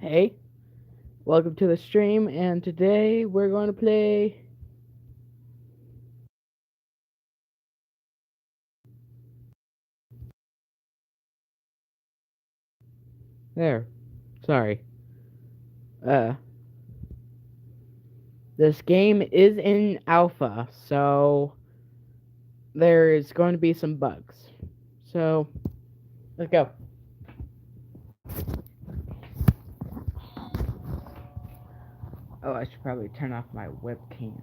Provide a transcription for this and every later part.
Hey, welcome to the stream, and today we're going to play. There. Sorry. Uh, this game is in alpha, so there's going to be some bugs. So, let's go. Oh, I should probably turn off my webcam.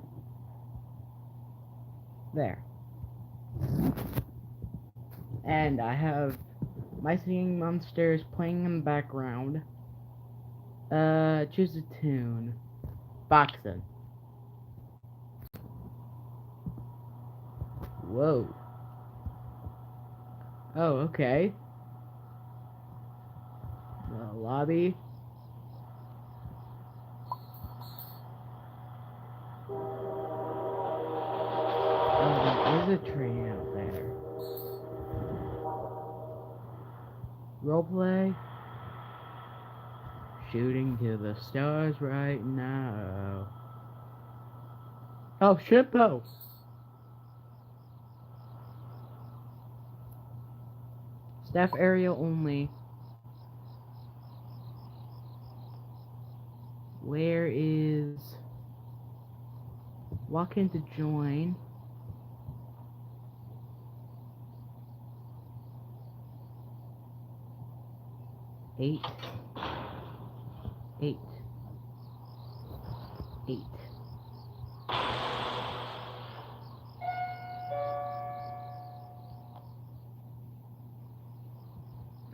There. And I have my singing monsters playing in the background. Choose a tune. Boxing. Whoa. Oh, okay. The lobby. Oh, there is a train out there. Roleplay. Shooting to the stars right now. Oh, Shippo! Staff area only. Where is... Walk in to join. Eight. Eight.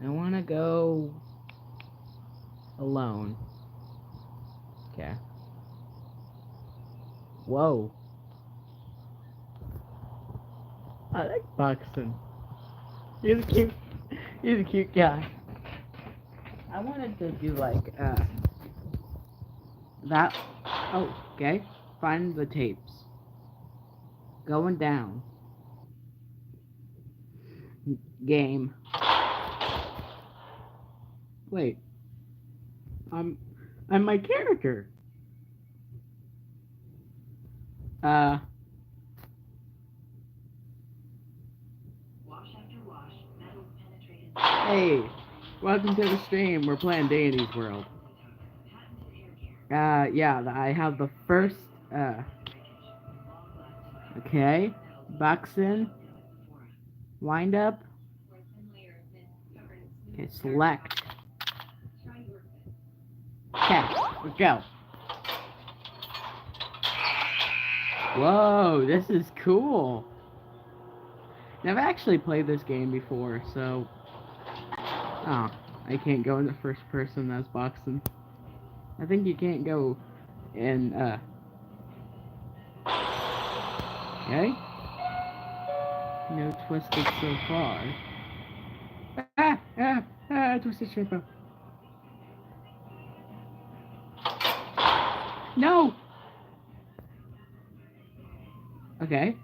I wanna go... alone. Okay. Whoa. I like Buxton. He's a cute... He's a cute guy. I wanted to do like, that... Oh, okay. Find the tapes. Going down. Game. Wait. I'm my character. Wash after wash, metals penetrated. Hey, welcome to the stream. We're playing Deity's World. Yeah, I have the first, okay. Buxton. Wind up. Okay, select. Okay, let's go. Whoa, this is cool. I've actually played this game before, so... Oh, I can't go in the first person as Buxton. I think you can't go in, Okay? No twisted so far. Twisted Shrimpo. No! Okay.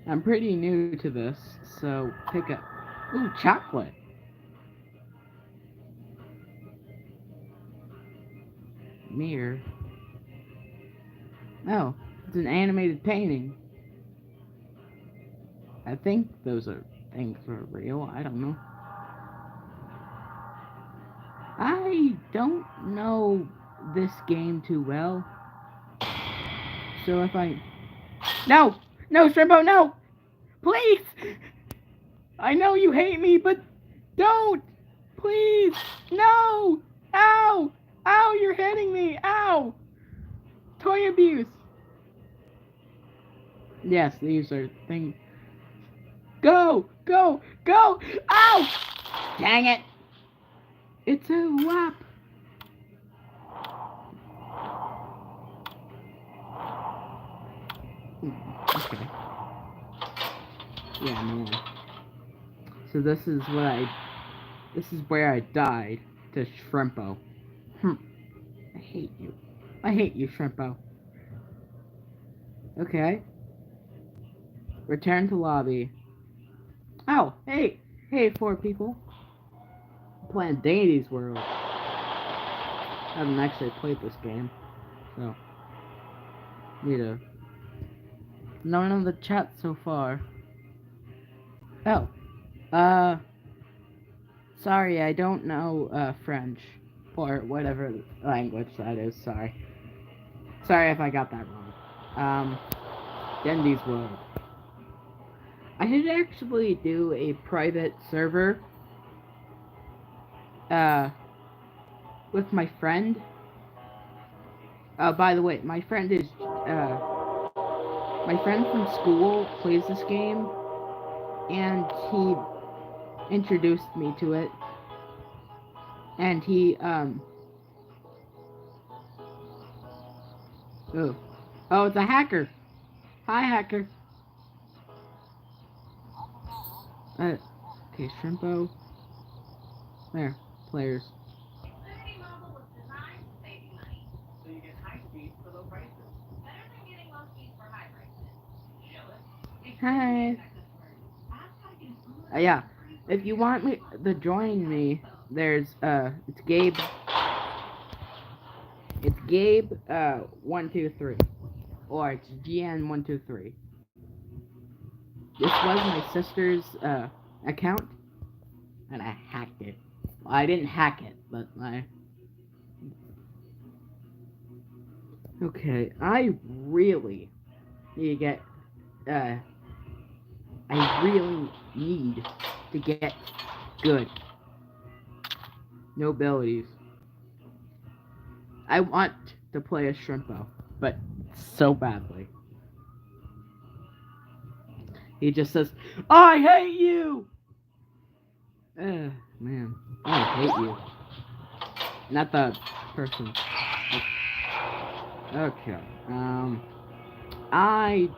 I'm pretty new to this, so pick up. Ooh, chocolate. Mirror. Oh, it's an animated painting. I think those are things for real. I don't know. I don't know this game too well. So if I... No! No, Shrimpo, no! Please! I know you hate me, but don't! Please! No! Ow! Ow, you're hitting me! Ow! Toy abuse! Yes, these are things. Go! Go! Go! Ow! Dang it! It's a whap! Okay. Yeah, no. So this is where I died to Shrimpo. I hate you. I hate you, Shrimpo. Okay. Return to lobby. Oh, hey! Hey, four people. playing Dandy's World. I haven't actually played this game, so need to. None of the chat so far. Oh, sorry, I don't know French or whatever language that is. Sorry if I got that wrong. Dandy's World. I did actually do a private server with my friend. By the way, my friend from school plays this game, and he introduced me to it, and he oh, it's a hacker. Hi, hacker. Okay, Shrimpo. There, players. Hi. Yeah, if you want me to join me, there's it's Gabe. It's Gabe 123, or it's GN123. This was my sister's account, and I hacked it. Well, I didn't hack it, but Okay, I really need to get I really need to get good. No abilities. I want to play as Shrimpo, but so badly. He just says, I hate you! Man, I hate you. Not the person. Okay, I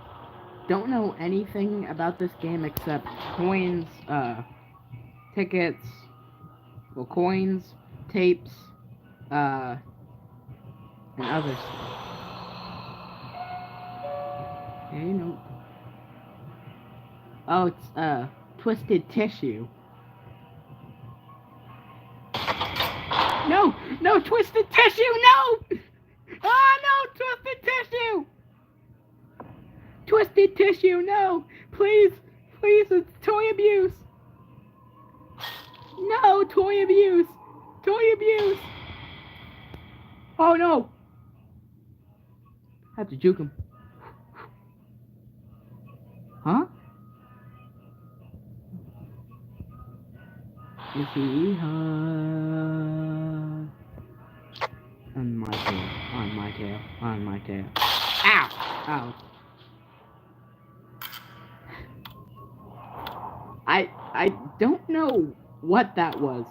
don't know anything about this game except coins, tickets, well, coins, tapes, and other stuff. Okay, no. Oh, it's, twisted tissue. No, twisted tissue, no! Ah, no, twisted tissue! Twisted tissue, no! Please, it's toy abuse! No, toy abuse! Toy abuse! Oh no! I have to juke him. Huh? Is he on my tail. Ow! I don't know what that was.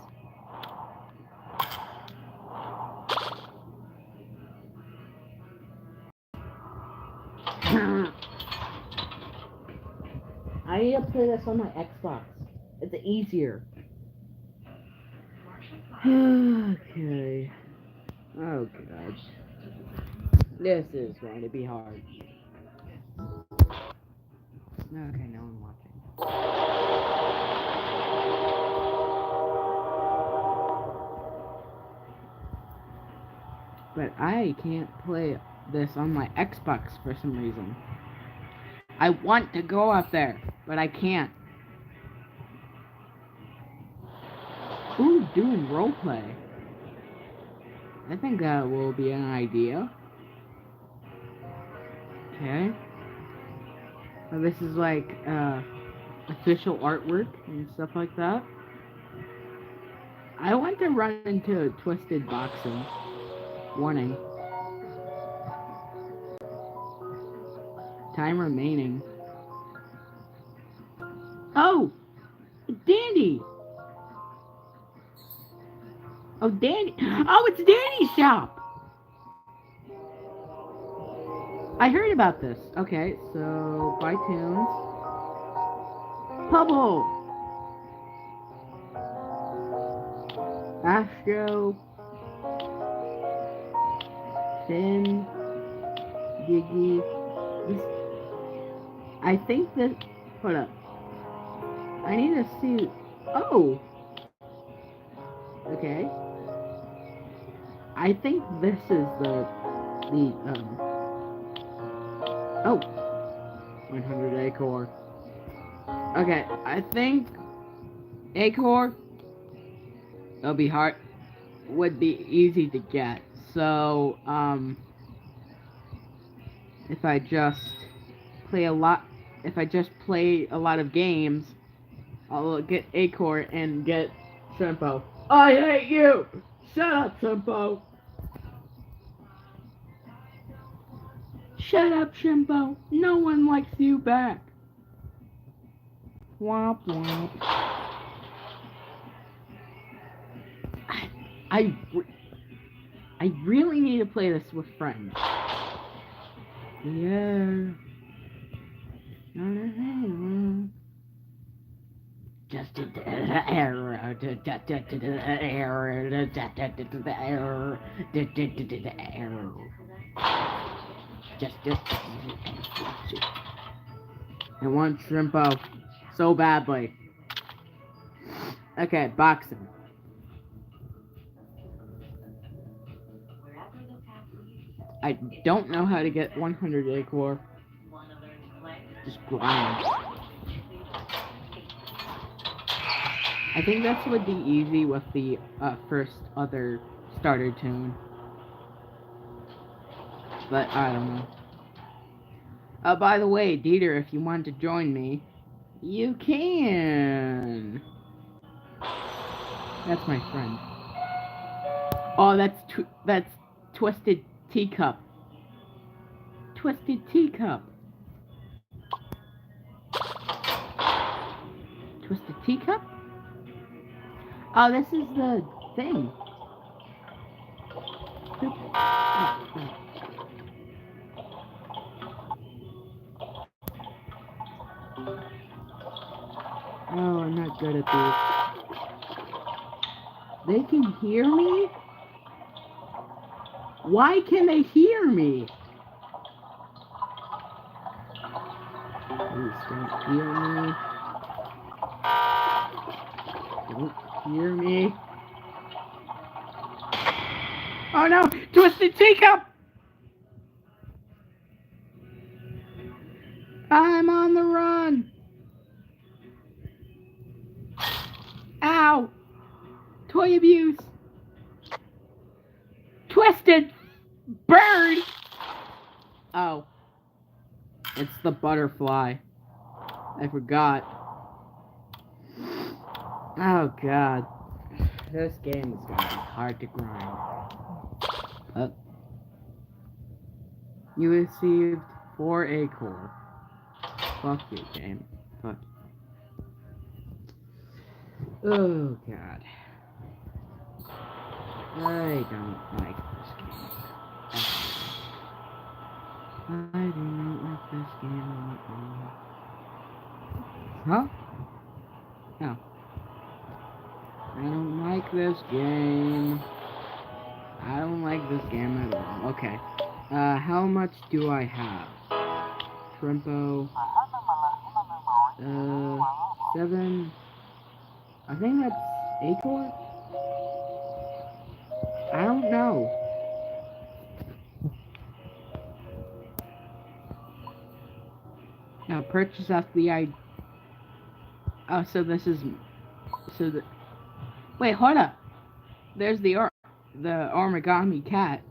I need to play this on my Xbox. It's easier. Okay. Oh god. This is going to be hard. Okay, no one watching. But I can't play this on my Xbox for some reason. I want to go up there, but I can't. Ooh, doing roleplay. I think that will be an idea. Okay. Well, this is like official artwork and stuff like that. I want to run into Twisted Boxing. Warning. Time remaining. Oh! Dandy! Oh, Danny! Oh, it's Danny's shop! I heard about this. Okay, so buy tunes. Pubble! Astro. Finn. Giggy. I think that. Hold up. I need to see. Oh! Okay. I think this is the oh, 100 Acor. Okay, I think Acor it'll be hard would be easy to get. So, if I just play a lot if I just play a lot of games, I'll get Acor and get Shrimpo. I hate you! Shut up, Shrimpo! Shut up, Shrimpo! No one likes you back! Womp womp. I, I, I really need to play this with friends. Yeah. Just error. Just. I want Shrimpo so badly. Okay, boxing. I don't know how to get 100 Acor. Just grind. I think that's would be easy with the first other starter tune. But I don't know. By the way, Dieter, if you want to join me, you can. That's my friend. Oh, that's Twisted Teacup. Twisted Teacup. Twisted Teacup? Oh, this is the thing. Oh, I'm not good at these. They can hear me? Why can they hear me? Please don't hear me. Don't hear me. Oh no! Twisted Teacup! I'm on the run! Ow! Toy abuse! Twisted bird! Oh. It's the butterfly. I forgot. Oh god. This game is gonna be hard to grind. You received 4 Acor. Fuck you, game. Fuck you. Oh god. I don't like this game. I do not like this game at all. Huh? No. I don't like this game. I don't like this game at all. Okay. How much do I have? Shrimpo. 7. I think that's Acor? I don't know. Now purchase off the Oh, so this is so the wait, hold up. There's the origami cat.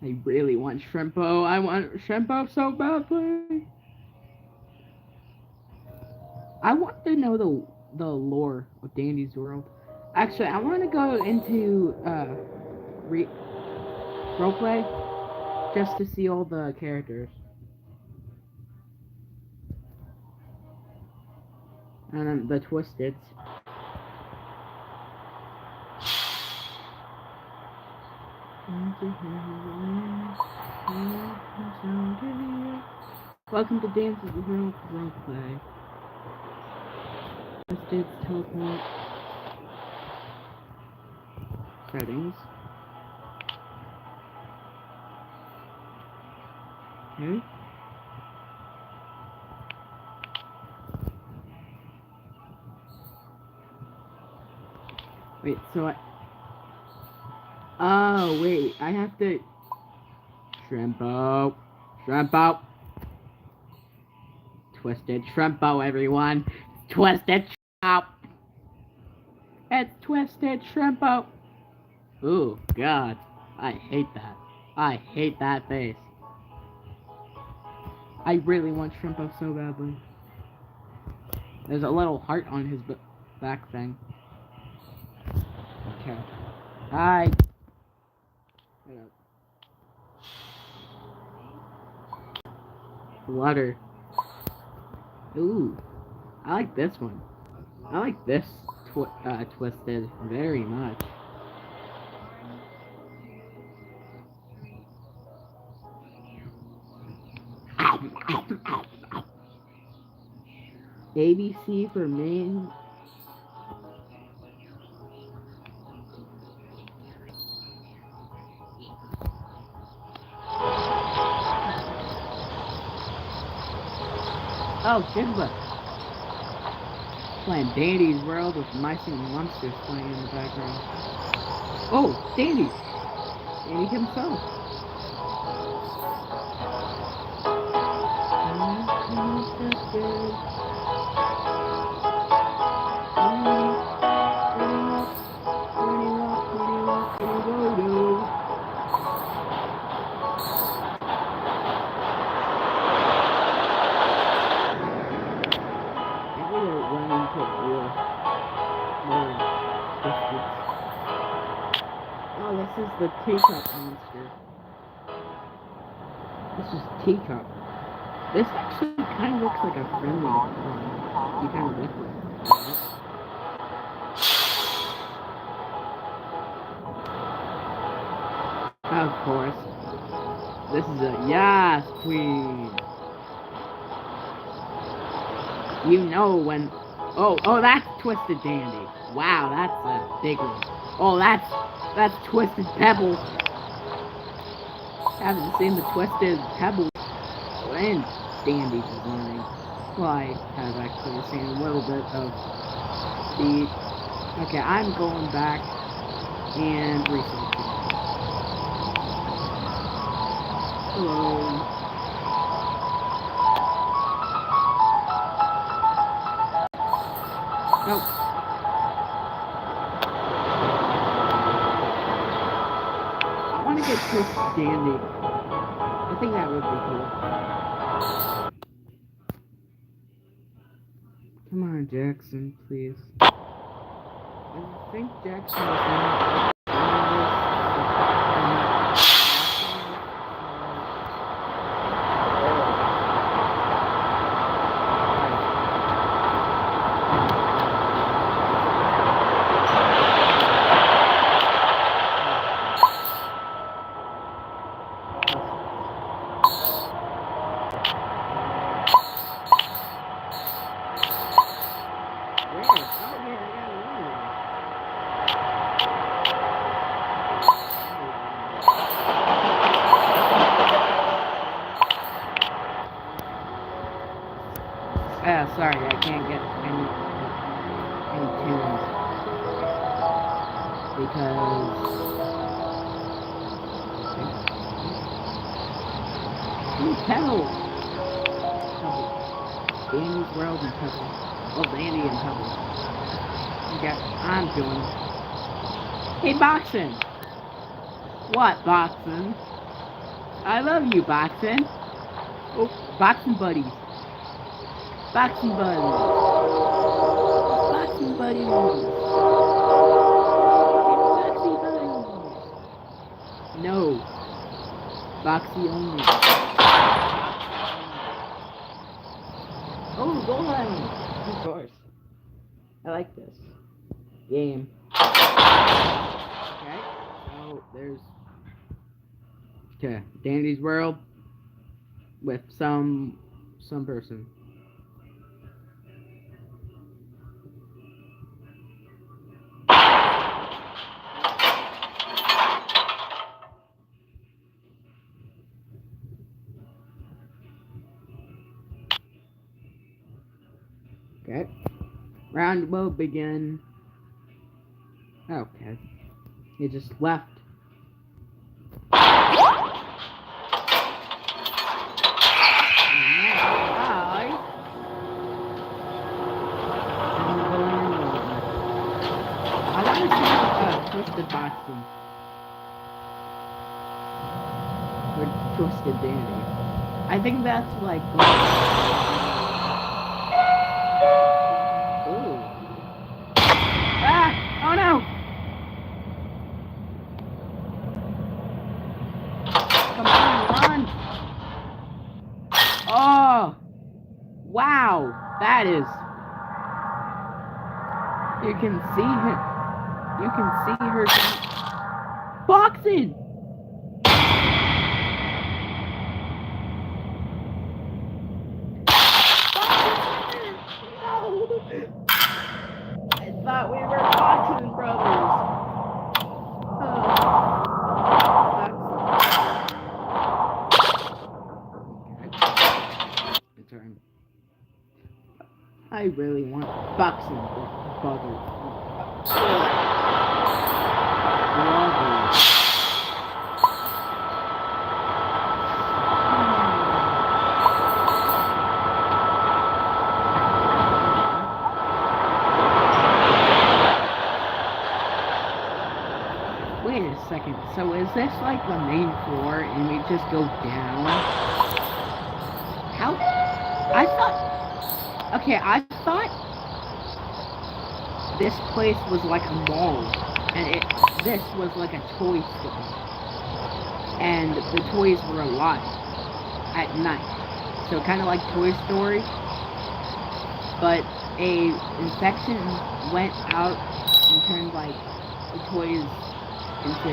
I really want Shrimpo. I want Shrimpo so badly. I want to know the lore of Dandy's World. Actually, I want to go into roleplay just to see all the characters. And the Twisteds. Welcome to Dance's World Roleplay. Twisteds teleport. Settings. Okay. Wait, so I... Oh, wait, I have to... Shrimpo. Shrimpo. Twisted Shrimpo, everyone. Twisted Shrimpo. It's Twisted Shrimpo. Ooh, God. I hate that. I hate that face. I really want Shrimpo so badly. There's a little heart on his back thing. Okay. Hi. Water. Ooh. I like this one. I like this Twisted very much. ABC for main. Oh, Jimba. Playing Dandy's World with Mice and Monsters playing in the background. Oh, Dandy. Dandy himself. Oh, this is the teacup monster. This is teacup. This actually kind of looks like a friendly one. You kind of look like it. Of course. This is a yes, queen. You know when... Oh, that's Twisted Dandy. Wow, that's a big one. Oh, that's Twisted Pebbles. Haven't seen the Twisted Pebbles and Dandy design. Well, I have actually seen a little bit of the... Okay, I'm going back and researching. Hello. Nope. I want to get Twisted Dandy. I think that would be cool. Come on, Jackson, please. I think Jackson is not... Sorry, I can't get any tunes because Pebble. Dandy's World and Pebble. Oh, Dandy and Pebble. Okay, I'm doing. Hey, Boxin. What, Boxin? I love you, Boxin. Oh, Boxin buddies. Boxing buddies. Boxing buddies. Boxing buddies. No. Boxy only. Oh, Gold Island. Of course. I like this game. Okay. So there's Dandy's World with some person. Okay. Round will begin Okay. He just left. I want to see Twisted Boxing. Or Twisted Dandy. I think that's like... Ooh. Ah! Oh no! Come on, run! Oh! Wow! That is... You can see him. You can see her boxing! I thought we were boxing brothers. Turn. I really want boxing brothers. Wait a second, so is this like the main floor and we just go down? How? I thought... Okay, I thought this place was like a mall and this was like a toy store. And the toys were alive at night. So kind of like Toy Story. But a infection went out and turned like the toys into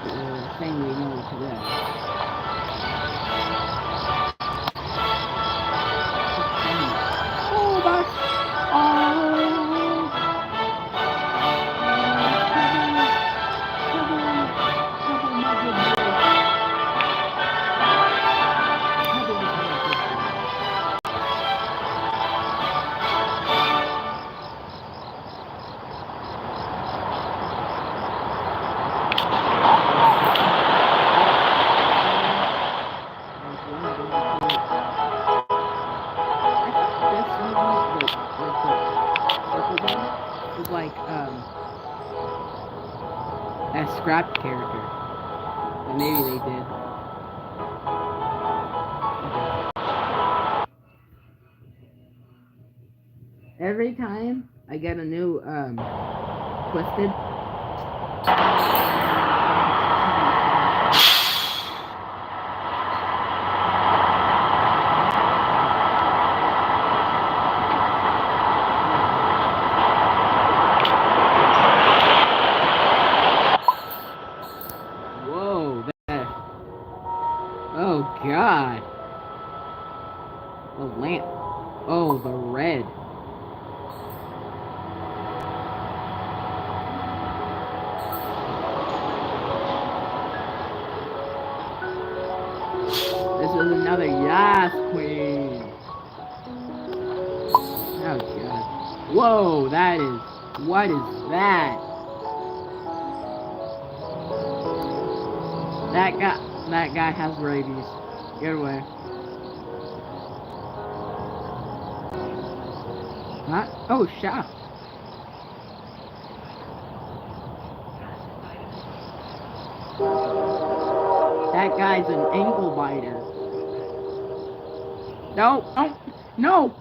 the thing we know today. Oh, that's... was like a scrap character. But maybe they did. Every time I get a new Twisted, oh god. The lamp. Oh, the red. This is another Yas Queen. Oh god. Whoa, that is... What is that? That guy has rabies. Get away. What? Oh, shop. That guy's an ankle biter. No,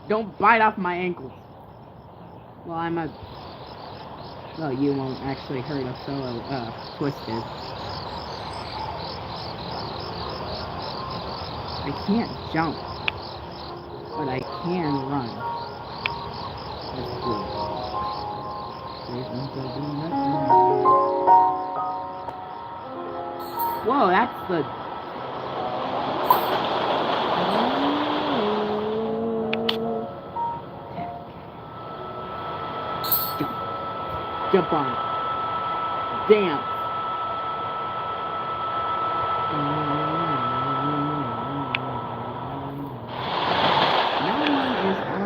don't bite off my ankles. Well, well, you won't actually hurt a fellow, Twisted. I can't jump, but I can run. That's good. Whoa, that's the... Jump on it. Damn. No one is on.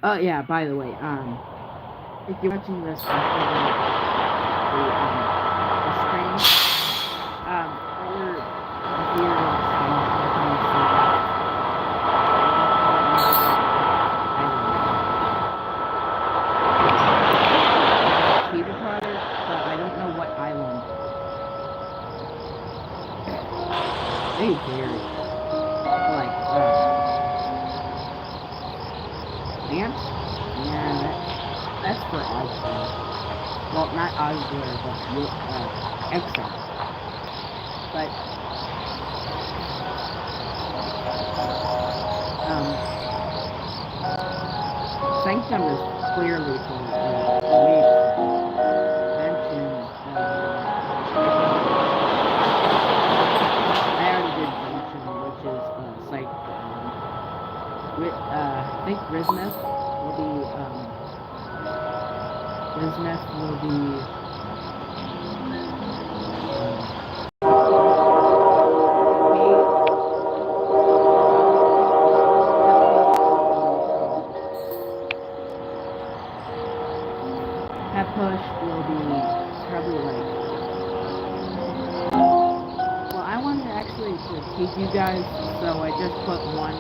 Yeah, by the way, if you're watching this before the stream, earlier Peter Potter, but I don't know what island. Hey, Gary. Like, Ant? Yeah, that's for Oswald. Well, not Oswald, but Exile. But, Sanctum is clearly for Leaf. Mention, I already did Mention, which is, Psych. I think Rismeth will be, that push will be probably like, well, I wanted actually to teach you guys, so I just put one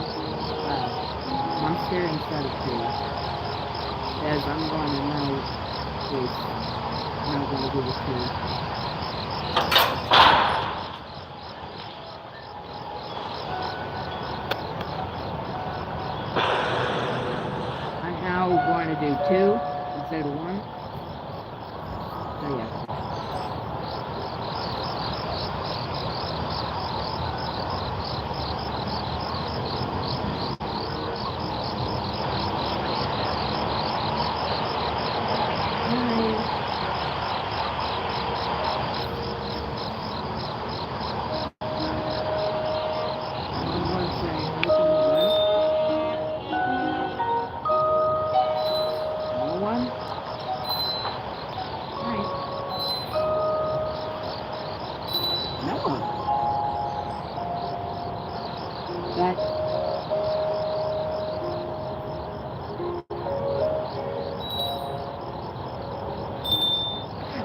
monster instead of two, as I'm going to know if I'm not going to do the two. I'm now going to do two instead of one. So yeah.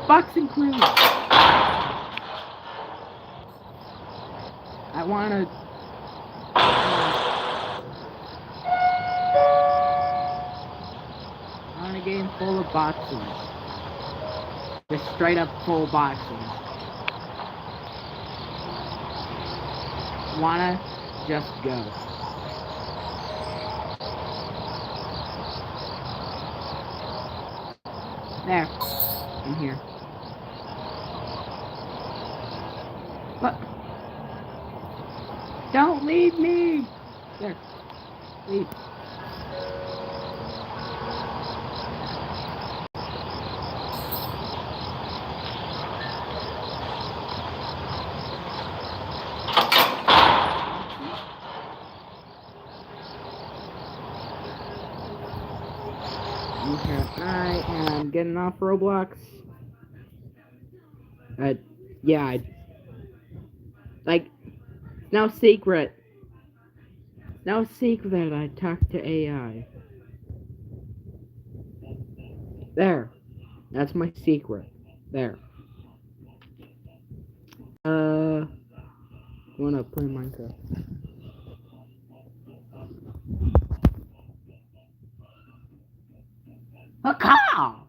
Boxing crew. I want a game full of boxing. Just straight up full boxing. Wanna just go. There. In here. But don't leave me! There. Leave. Okay, I am getting off Roblox. Yeah, like, no secret. No secret I talked to AI. There. That's my secret. There. Wanna play Minecraft? A cow!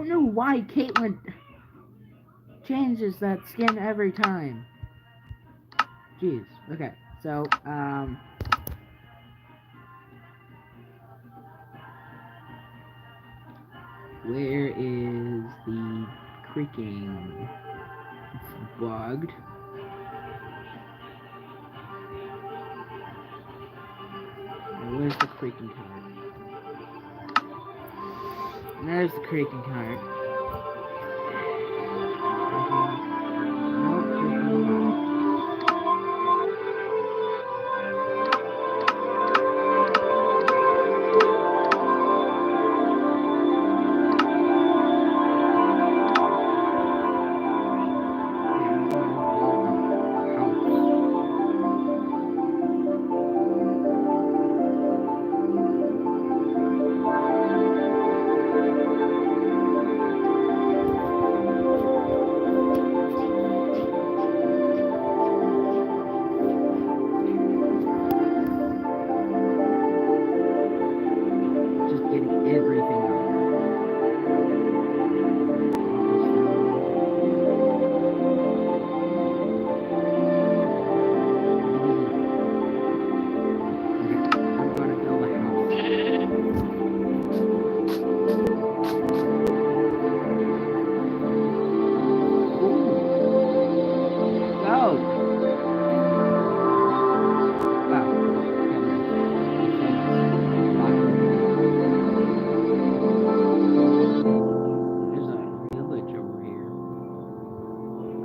don't know why Caitlyn changes that skin every time. Jeez. Okay. So, where is the creaking? It's bugged. Where's the creaking card? There's the creaking card.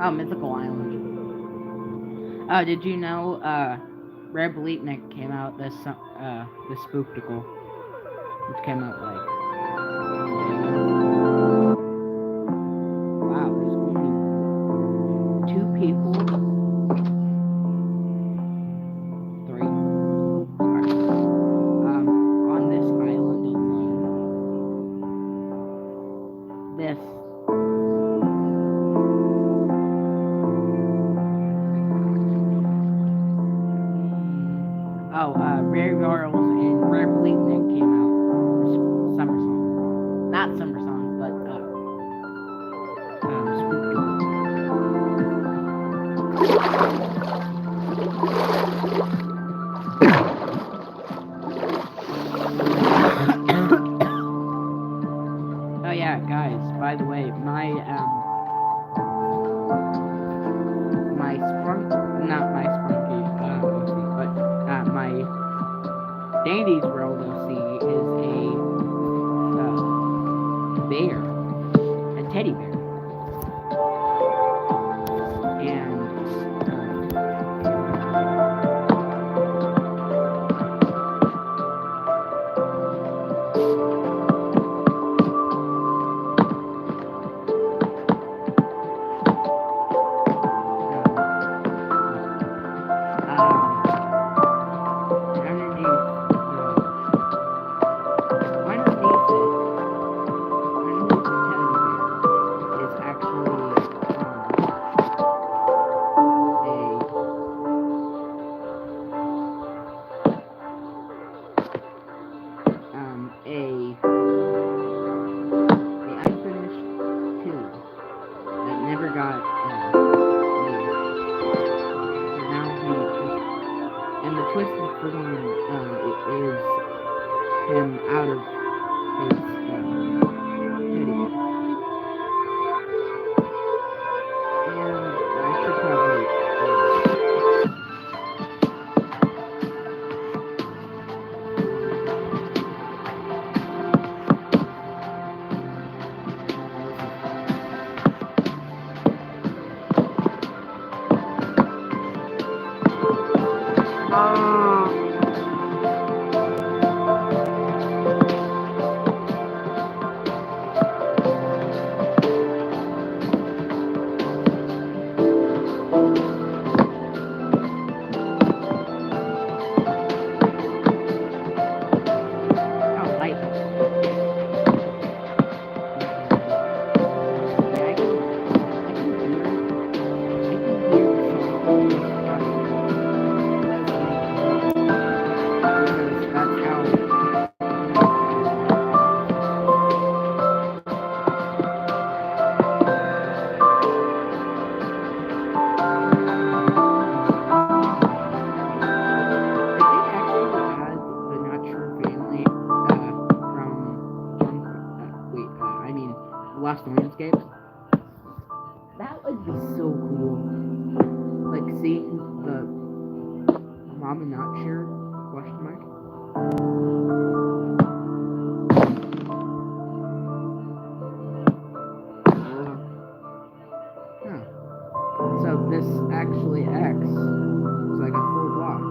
Oh, Mythical Island. Oh, did you know, Rare Bleatnik came out this Spooktical, which came out, like, wow, there's only 2 people, 3, sorry, on this island alone. This. Oh, Rare Yarls and Rare Bleatnik came out this summer song. Not summer song, but, oh yeah, guys, by the way, my Dandy's World OC is a bear, a teddy bear, and him out of his teddy bear. And I should probably landscapes. That would be so cool. Like seeing the Mama Not Sure question mark. Huh. So this actually X is like a full block.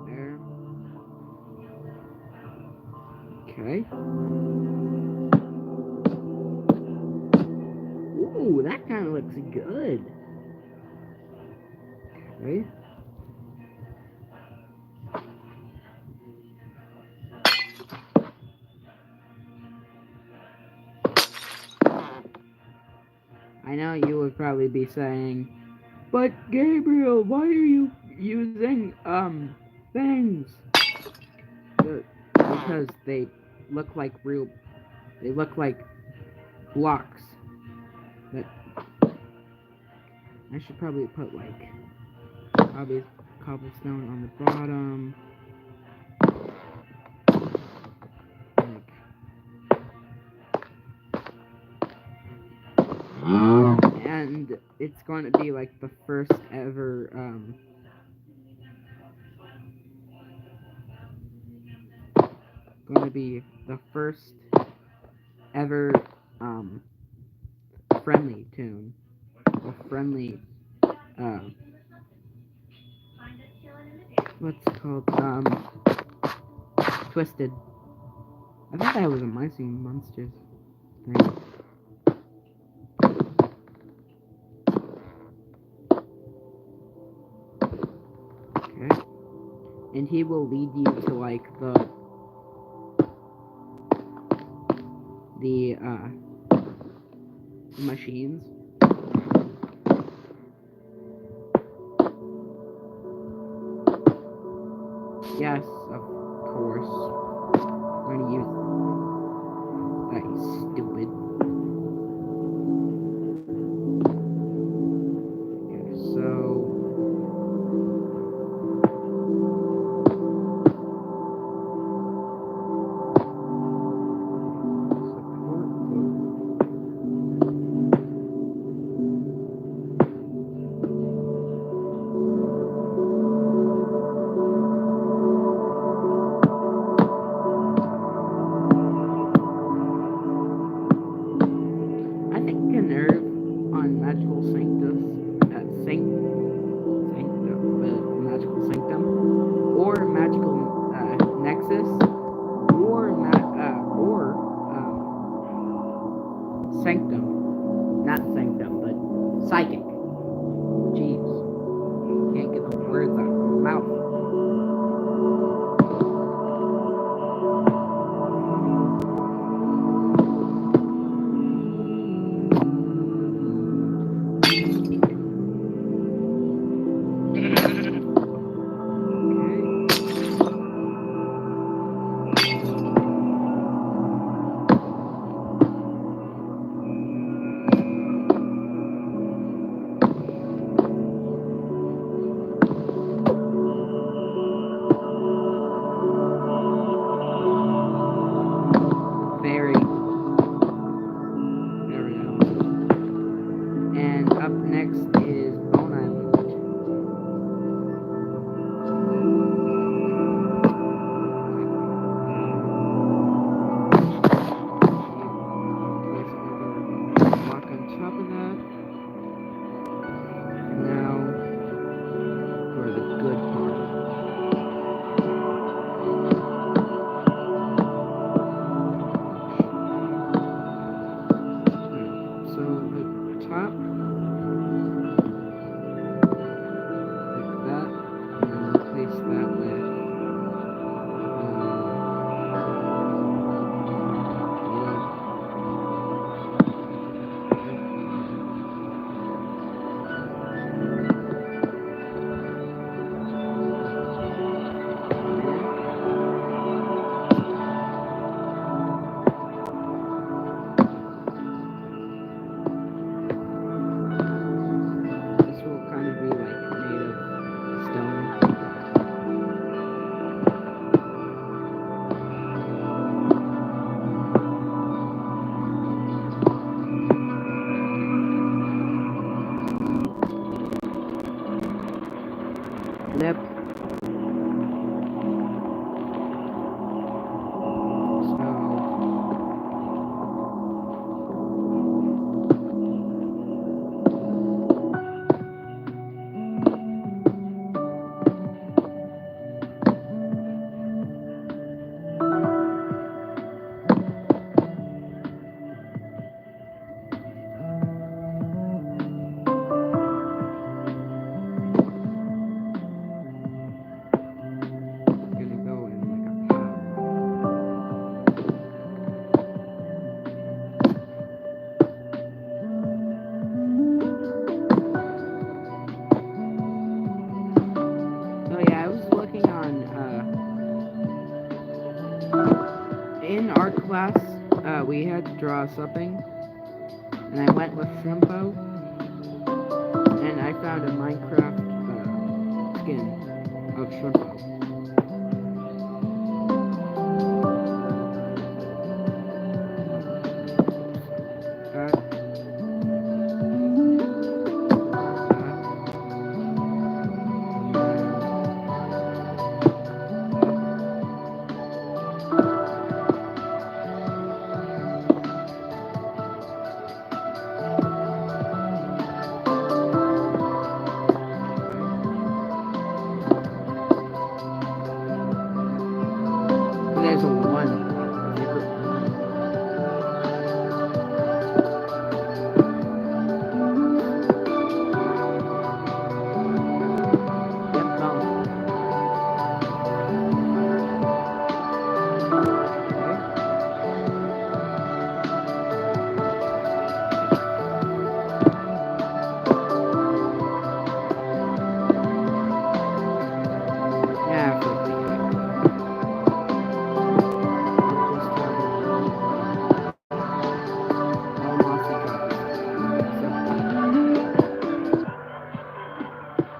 There. Okay. Ooh, that kind of looks good. Okay. I know you would probably be saying, but Gabriel, why are you using things? Because they look like real. They look like blocks. That I should probably put like cobblestone on the bottom. And it's going to be like the first ever going to be the first ever friendly tune, or friendly what's it called, twisted. I thought that was a Mice and Monsters thing. Okay. And he will lead you to like the machines. Yes, of course. I'm gonna use that, stupid. Okay, so class, we had to draw something, and I went with Shrimpo, and I found a Minecraft skin of Shrimpo. There's a one.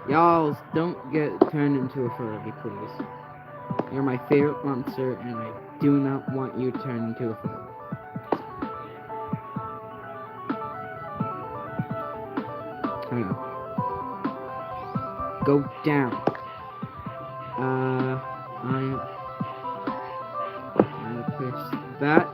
Y'all don't get turned into a furry, please. You're my favorite monster, and I do not want you turned into a furry. Hang on. Go down. I'm gonna push that.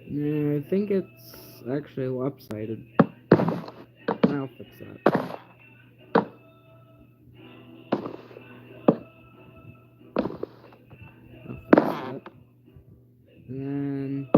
Yeah, I think it's actually lopsided. I'll fix that. And then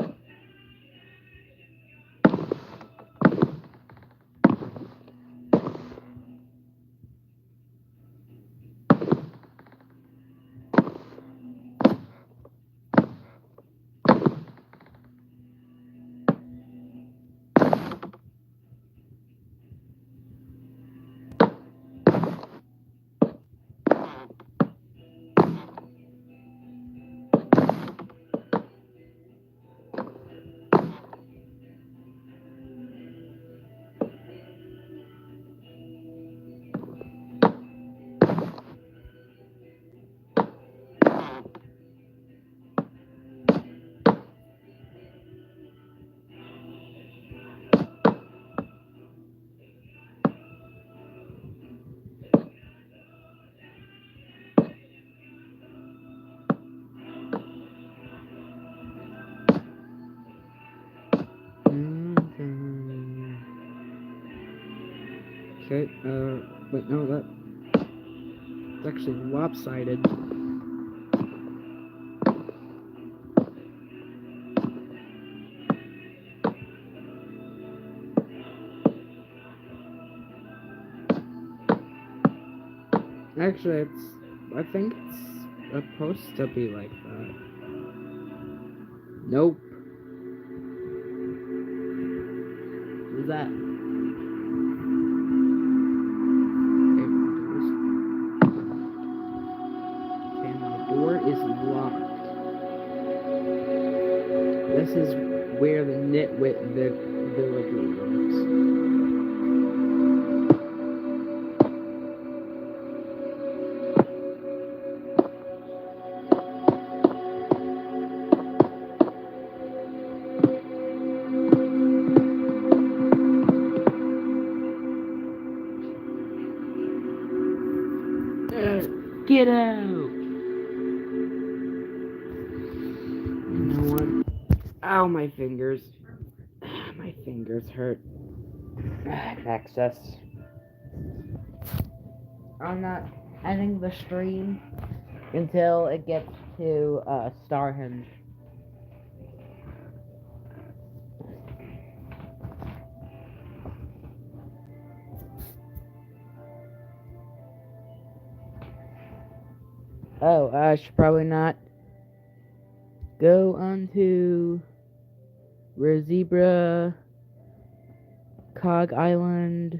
Okay, but no, that's actually lopsided. Actually, I think it's supposed to be like that. Nope. What's that? Okay, my door is locked. This is where the nitwit villager works. Get out! You know what? Ow, my fingers. My fingers hurt. Access. I'm not ending the stream until it gets to Starhenge. Oh, I should probably not go onto Zebra Cog Island.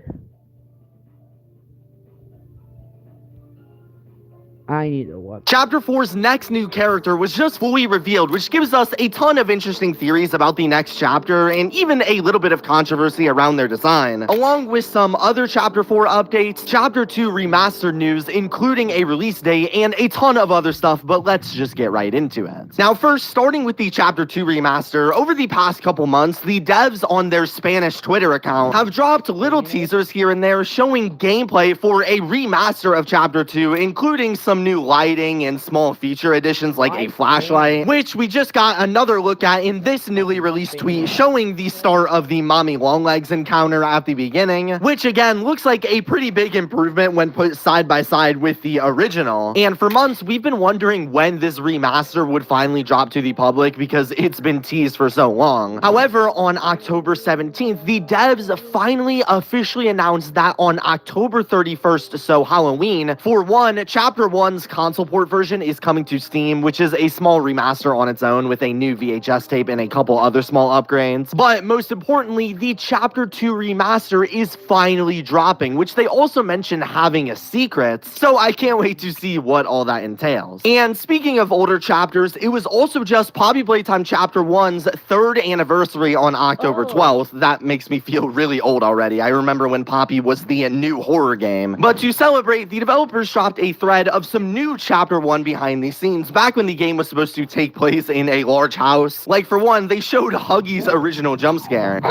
I need to watch. Chapter 4's next new character was just fully revealed, which gives us a ton of interesting theories about the next chapter, and even a little bit of controversy around their design. Along with some other Chapter 4 updates, Chapter 2 remastered news, including a release date, and a ton of other stuff, but let's just get right into it. Now first, starting with the Chapter 2 remaster, over the past couple months, the devs on their Spanish Twitter account have dropped little teasers here and there showing gameplay for a remaster of Chapter 2, including some new lighting and small feature additions like a flashlight, which we just got another look at in this newly released tweet showing the start of the Mommy Longlegs encounter at the beginning, which again looks like a pretty big improvement when put side by side with the original. And for months we've been wondering when this remaster would finally drop to the public because it's been teased for so long. However, on October 17th, the devs finally officially announced that on October 31st, so Halloween, for one, Chapter 1's console port version is coming to Steam, which is a small remaster on its own with a new VHS tape and a couple other small upgrades. But most importantly, the Chapter 2 remaster is finally dropping, which they also mentioned having a secret, so I can't wait to see what all that entails. And speaking of older chapters, it was also just Poppy Playtime Chapter 1's 3rd anniversary on October 12th. That makes me feel really old already. I remember when Poppy was the new horror game. But to celebrate, the developers dropped a thread of some new Chapter 1 behind the scenes back when the game was supposed to take place in a large house. Like for one, they showed Huggy's original jump scare.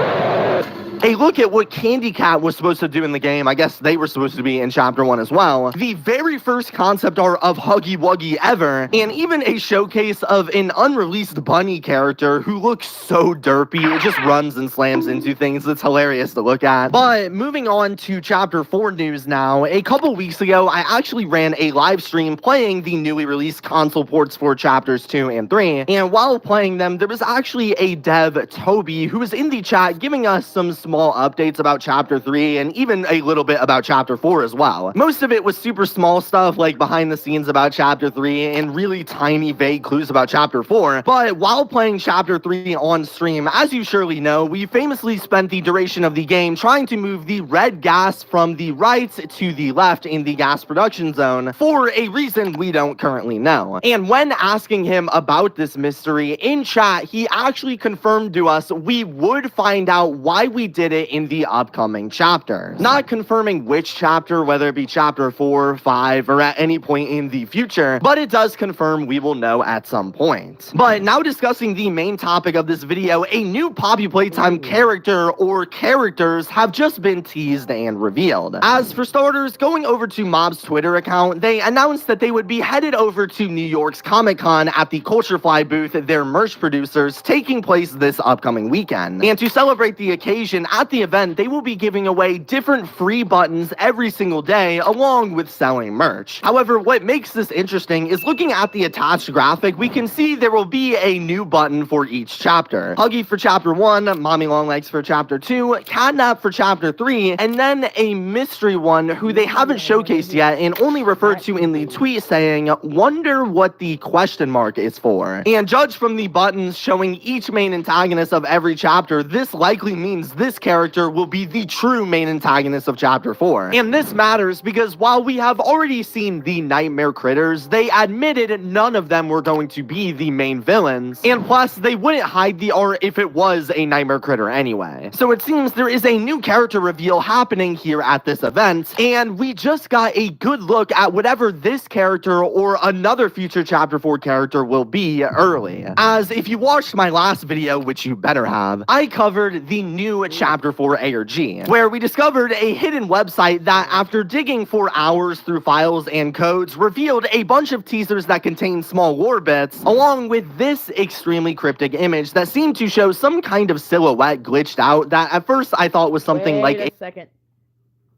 A look at what Candy Cat was supposed to do in the game. I guess they were supposed to be in Chapter 1 as well. The very first concept art of Huggy Wuggy ever, and even a showcase of an unreleased bunny character who looks so derpy. It just runs and slams into things. It's hilarious to look at. But moving on to Chapter 4 news now. A couple weeks ago, I actually ran a live stream playing the newly released console ports for Chapters 2 and 3. And while playing them, there was actually a dev, Toby, who was in the chat giving us some small updates about Chapter 3 and even a little bit about Chapter 4 as well. Most of it was super small stuff like behind the scenes about Chapter 3 and really tiny vague clues about Chapter 4. But while playing Chapter 3 on stream, as you surely know, we famously spent the duration of the game trying to move the red gas from the right to the left in the gas production zone for a reason we don't currently know. And when asking him about this mystery in chat, he actually confirmed to us we would find out why we did it in the upcoming chapters. Not confirming which chapter, whether it be Chapter 4, 5, or at any point in the future, but it does confirm we will know at some point. But now discussing the main topic of this video, a new Poppy Playtime character or characters have just been teased and revealed. As for starters, going over to Mob's Twitter account, they announced that they would be headed over to New York's Comic-Con at the Culture Fly booth, their merch producers, taking place this upcoming weekend. And to celebrate the occasion, and at the event, they will be giving away different free buttons every single day, along with selling merch. However, what makes this interesting is looking at the attached graphic, we can see there will be a new button for each chapter. Huggy for chapter 1, Mommy Longlegs for chapter 2, Catnap for chapter 3, and then a mystery one who they haven't showcased yet and only referred to in the tweet saying, "Wonder what the question mark is for." And judge from the buttons showing each main antagonist of every chapter, this likely means this character will be the true main antagonist of chapter 4. And this matters because while we have already seen the Nightmare Critters, they admitted none of them were going to be the main villains, and plus they wouldn't hide the art if it was a Nightmare Critter anyway. So it seems there is a new character reveal happening here at this event, and we just got a good look at whatever this character or another future chapter 4 character will be early. As if you watched my last video, which you better have, I covered the new chapter 4 ARG, where we discovered a hidden website that, after digging for hours through files and codes, revealed a bunch of teasers that contain small lore bits, along with this extremely cryptic image that seemed to show some kind of silhouette glitched out that at first I thought was something like Wait a second.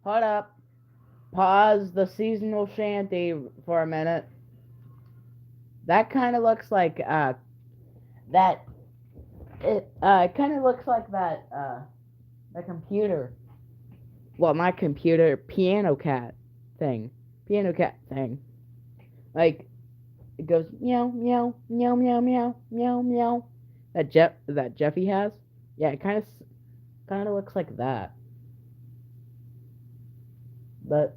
Hold up. Pause the seasonal shanty for a minute. That kind of looks like, it kind of looks like the computer. Well, my computer, Piano Cat thing. Like, it goes meow, meow, meow, meow, meow, meow, meow. That Jeffy has? Yeah, it kind of looks like that. But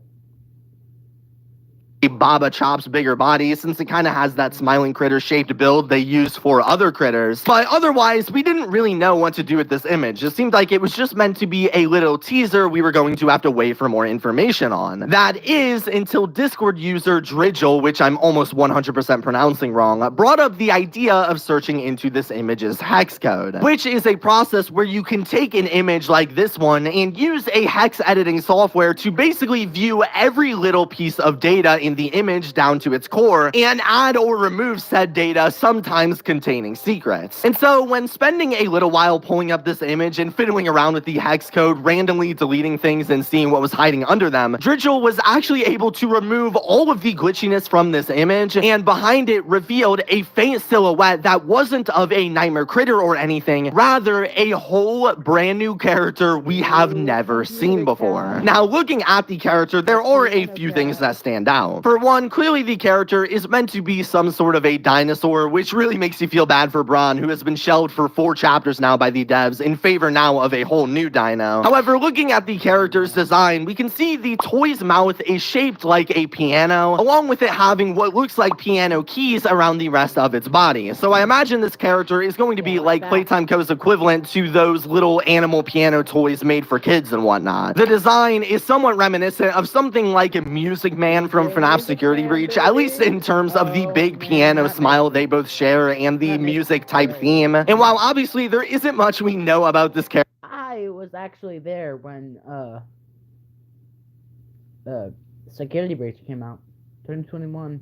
Baba Chop's bigger body, since it kind of has that smiling critter shaped build they use for other critters. But otherwise, we didn't really know what to do with this image. It seemed like it was just meant to be a little teaser we were going to have to wait for more information on. That is, until Discord user Dridgel, which I'm almost 100% pronouncing wrong, brought up the idea of searching into this image's hex code, which is a process where you can take an image like this one and use a hex editing software to basically view every little piece of data in the image down to its core and add or remove said data, sometimes containing secrets. And so when spending a little while pulling up this image and fiddling around with the hex code, randomly deleting things and seeing what was hiding under them, Dridgel was actually able to remove all of the glitchiness from this image, and behind it revealed a faint silhouette that wasn't of a Nightmare Critter or anything, rather a whole brand new character we have never seen before. Now, looking at the character, there are a few things that stand out. For one, clearly the character is meant to be some sort of a dinosaur, which really makes you feel bad for Bron, who has been shelved for 4 chapters now by the devs in favor now of a whole new dino. However, looking at the character's design, we can see the toy's mouth is shaped like a piano, along with it having what looks like piano keys around the rest of its body. So I imagine this character is going to be like Playtime Co's equivalent to those little animal piano toys made for kids and whatnot. The design is somewhat reminiscent of something like a Music Man from FNAF Security Breach, at least in terms of the big piano smile they both share and the music type theme. And while obviously there isn't much we know about this character, I was actually there when Security Breach came out. 2021.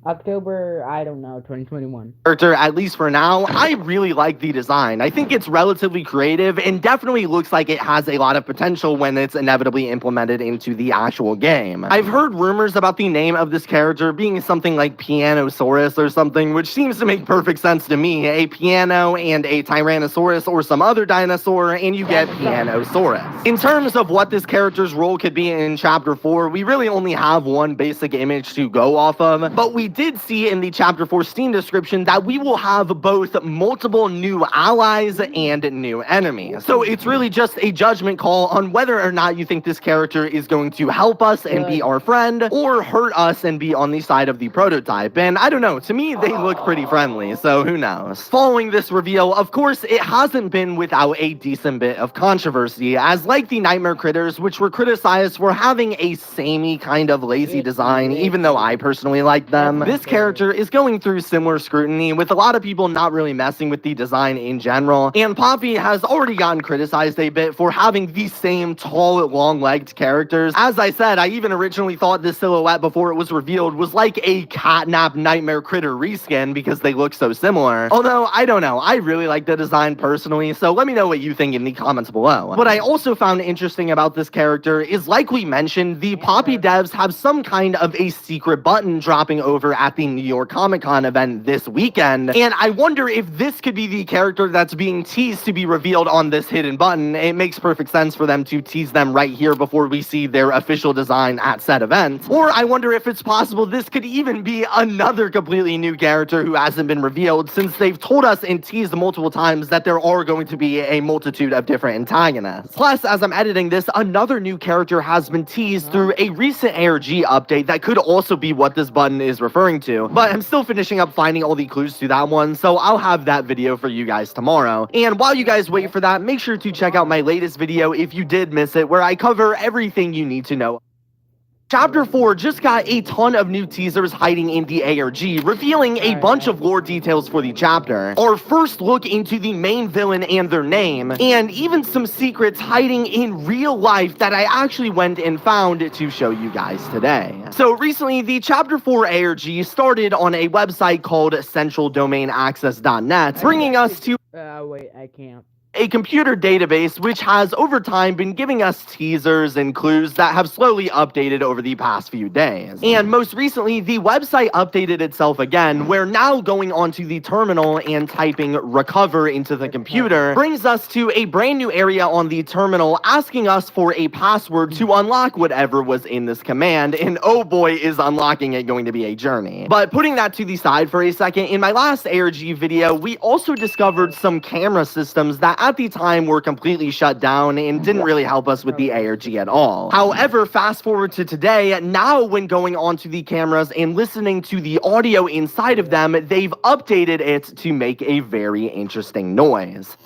October, I don't know, 2021. At least for now, I really like the design. I think it's relatively creative and definitely looks like it has a lot of potential when it's inevitably implemented into the actual game. I've heard rumors about the name of this character being something like Pianosaurus or something, which seems to make perfect sense to me. A piano and a Tyrannosaurus or some other dinosaur, and you get Pianosaurus. In terms of what this character's role could be in Chapter 4, we really only have one basic image to go off of, but we did see in the Chapter 4 Steam description that we will have both multiple new allies and new enemies. So it's really just a judgment call on whether or not you think this character is going to help us and be our friend, or hurt us and be on the side of the prototype. And I don't know, to me they look pretty friendly, so who knows. Following this reveal, of course, it hasn't been without a decent bit of controversy, as like the Nightmare Critters, which were criticized for having a samey kind of lazy design, even though I personally like them, this character is going through similar scrutiny, with a lot of people not really messing with the design in general, and Poppy has already gotten criticized a bit for having the same tall, long-legged characters. As I said, I even originally thought this silhouette before it was revealed was like a Catnap Nightmare Critter reskin because they look so similar. Although, I don't know, I really like the design personally, so let me know what you think in the comments below. What I also found interesting about this character is, like we mentioned, the Poppy devs have some kind of a secret button dropping over at the New York Comic Con event this weekend, and I wonder if this could be the character that's being teased to be revealed on this hidden button. It makes perfect sense for them to tease them right here before we see their official design at said event. Or I wonder if it's possible this could even be another completely new character who hasn't been revealed, since they've told us and teased multiple times that there are going to be a multitude of different antagonists. Plus, as I'm editing this, another new character has been teased through a recent ARG update that could also be what this button is referring to, but I'm still finishing up finding all the clues to that one, so I'll have that video for you guys tomorrow. And while you guys wait for that, make sure to check out my latest video if you did miss it, where I cover everything you need to know. Chapter 4 just got a ton of new teasers hiding in the ARG, revealing a bunch of lore details for the chapter, our first look into the main villain and their name, and even some secrets hiding in real life that I actually went and found to show you guys today. So recently, the Chapter 4 ARG started on a website called centraldomainaccess.net, bringing us to wait, I can't. a computer database which has over time been giving us teasers and clues that have slowly updated over the past few days. And most recently, the website updated itself again, where now going onto the terminal and typing recover into the computer brings us to a brand new area on the terminal asking us for a password to unlock whatever was in this command, and oh boy, is unlocking it going to be a journey. But putting that to the side for a second, in my last ARG video, we also discovered some camera systems that at the time were completely shut down and didn't really help us with the ARG at all. However, fast forward to today, now when going onto the cameras and listening to the audio inside of them, they've updated it to make a very interesting noise.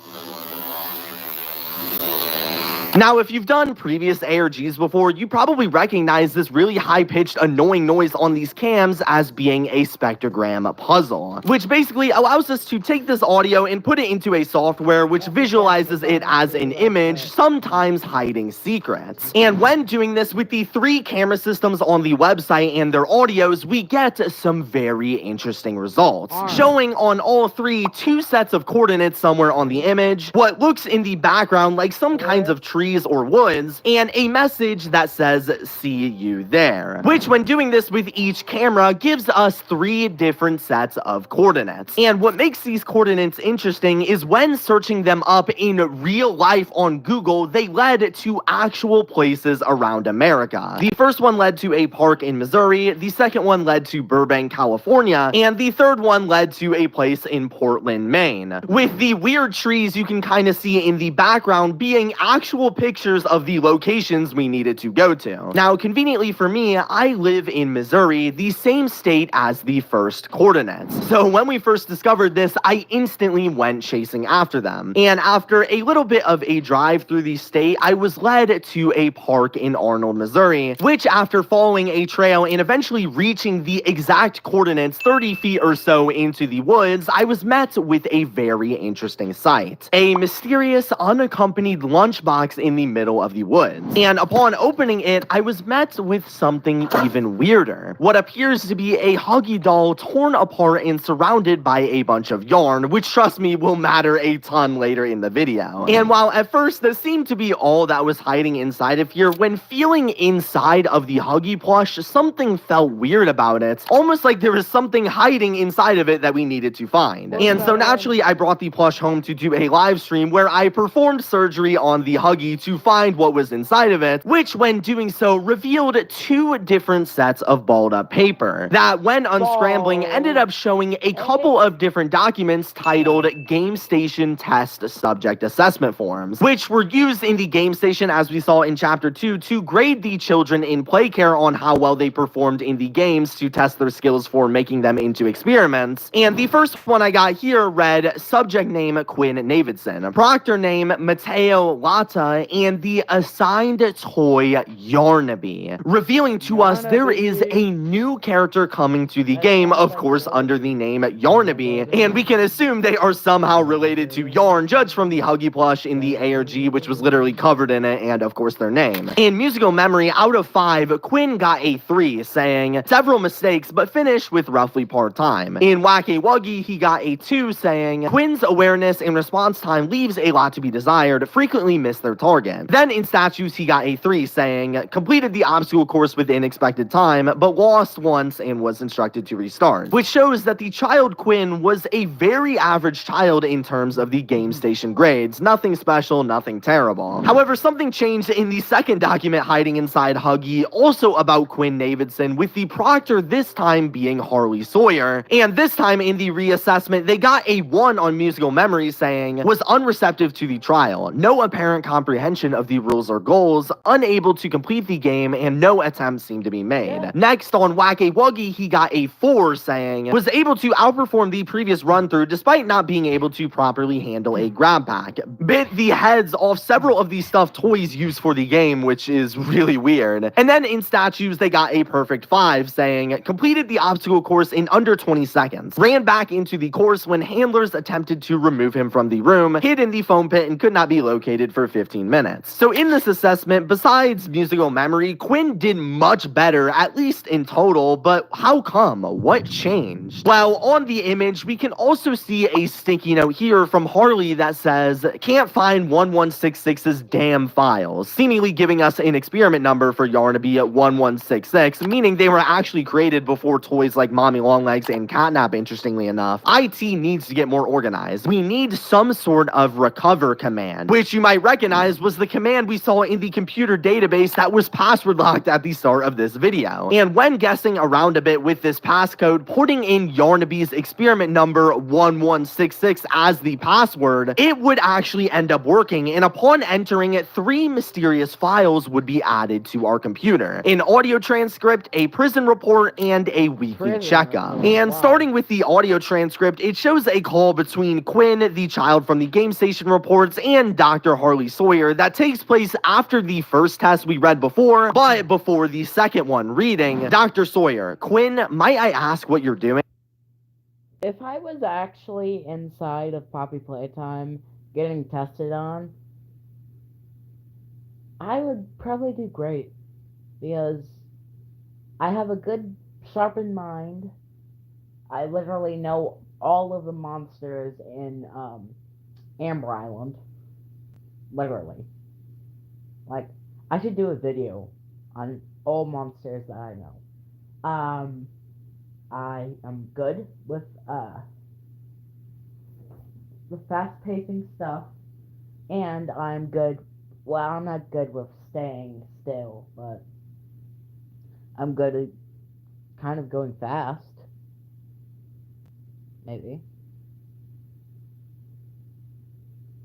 Now, if you've done previous ARGs before, you probably recognize this really high-pitched, annoying noise on these cams as being a spectrogram puzzle, which basically allows us to take this audio and put it into a software which visualizes it as an image, sometimes hiding secrets. And when doing this with the 3 camera systems on the website and their audios, we get some very interesting results, showing on all 3 2 sets of coordinates somewhere on the image, what looks in the background like some kinds of trees or woods, and a message that says see you there, which when doing this with each camera gives us 3 different sets of coordinates. And what makes these coordinates interesting is when searching them up in real life on Google, they led to actual places around America. The first one led to a park in Missouri, the second one led to Burbank, California, and the third one led to a place in Portland, Maine, with the weird trees you can kind of see in the background being actual pictures of the locations we needed to go to. Now, conveniently for me, I live in Missouri, the same state as the first coordinates. So when we first discovered this, I instantly went chasing after them. And after a little bit of a drive through the state, I was led to a park in Arnold, Missouri, which after following a trail and eventually reaching the exact coordinates 30 feet or so into the woods, I was met with a very interesting sight. A mysterious, unaccompanied lunchbox in the middle of the woods. And upon opening it, I was met with something even weirder. What appears to be a Huggy doll torn apart and surrounded by a bunch of yarn, which trust me will matter a ton later in the video. And while at first this seemed to be all that was hiding inside of here, when feeling inside of the Huggy plush, something felt weird about it. Almost like there was something hiding inside of it that we needed to find. And so naturally I brought the plush home to do a live stream where I performed surgery on the Huggy to find what was inside of it, which when doing so revealed 2 different sets of balled up paper that when unscrambling ended up showing a couple of different documents titled Game Station Test Subject Assessment Forms, which were used in the game station as we saw in chapter 2 to grade the children in play care on how well they performed in the games to test their skills for making them into experiments. And the first one I got here read subject name Quinn Navidson, proctor name Mateo Lata, camera and the assigned toy Yarnaby, revealing to us there is a new character coming to the game, of course under the name Yarnaby, and we can assume they are somehow related to Yarn, judged from the Huggy plush in the ARG, which was literally covered in it, and of course their name. In musical memory, out of 5, Quinn got a 3, saying several mistakes but finished with roughly part-time. In Wacky Wuggy, he got a 2, saying Quinn's awareness and response time leaves a lot to be desired, frequently miss their target. Then in statues, he got a 3, saying completed the obstacle course within expected time, but lost once and was instructed to restart, which shows that the child Quinn was a very average child in terms of the game station grades. Nothing special, nothing terrible. However, something changed in the second document hiding inside Huggy, also about Quinn Davidson, with the proctor this time being Harley Sawyer, and this time in the reassessment, they got a 1 on musical memory, saying was unreceptive to the trial, no apparent comprehension of the rules or goals, unable to complete the game, and no attempts seem to be made. Next, on Wacky Wuggy, he got a 4, saying was able to outperform the previous run-through despite not being able to properly handle a grab pack. Bit the heads off several of these stuffed toys used for the game, which is really weird. And then in statues, they got a perfect 5, saying completed the obstacle course in under 20 seconds, ran back into the course when handlers attempted to remove him from the room, hid in the foam pit, and could not be located for 15 minutes. So in this assessment, besides musical memory, Quinn did much better, at least in total, but how come? What changed? Well, on the image, we can also see a sticky note here from Harley that says, can't find 1166's damn files, seemingly giving us an experiment number for Yarnaby at 1166, meaning they were actually created before toys like Mommy Longlegs and Catnap, interestingly enough. IT needs to get more organized. We need some sort of recover command, which you might recognize was the command we saw in the computer database that was password locked at the start of this video. And when guessing around a bit with this passcode, putting in Yarnaby's experiment number 1166 as the password, it would actually end up working, and upon entering it, 3 mysterious files would be added to our computer: an audio transcript, a prison report, and a weekly checkup. And starting with the audio transcript, it shows a call between Quinn, the child from the game station reports, and Dr. Harley Sawyer that takes place after the first test we read before, but before the second one, reading, Dr. Sawyer, Quinn, might I ask what you're doing? If I was actually inside of Poppy Playtime getting tested on, I would probably do great, because I have a good sharpened mind. I literally know all of the monsters in Amber Island. Literally. Like, I should do a video on all monsters that I know. I am good with the fast-pacing stuff, and I'm good. Well, I'm not good with staying still, but I'm good at kind of going fast. Maybe.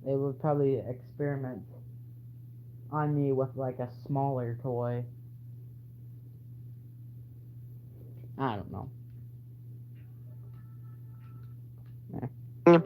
They would probably experiment on me with like a smaller toy. I don't know.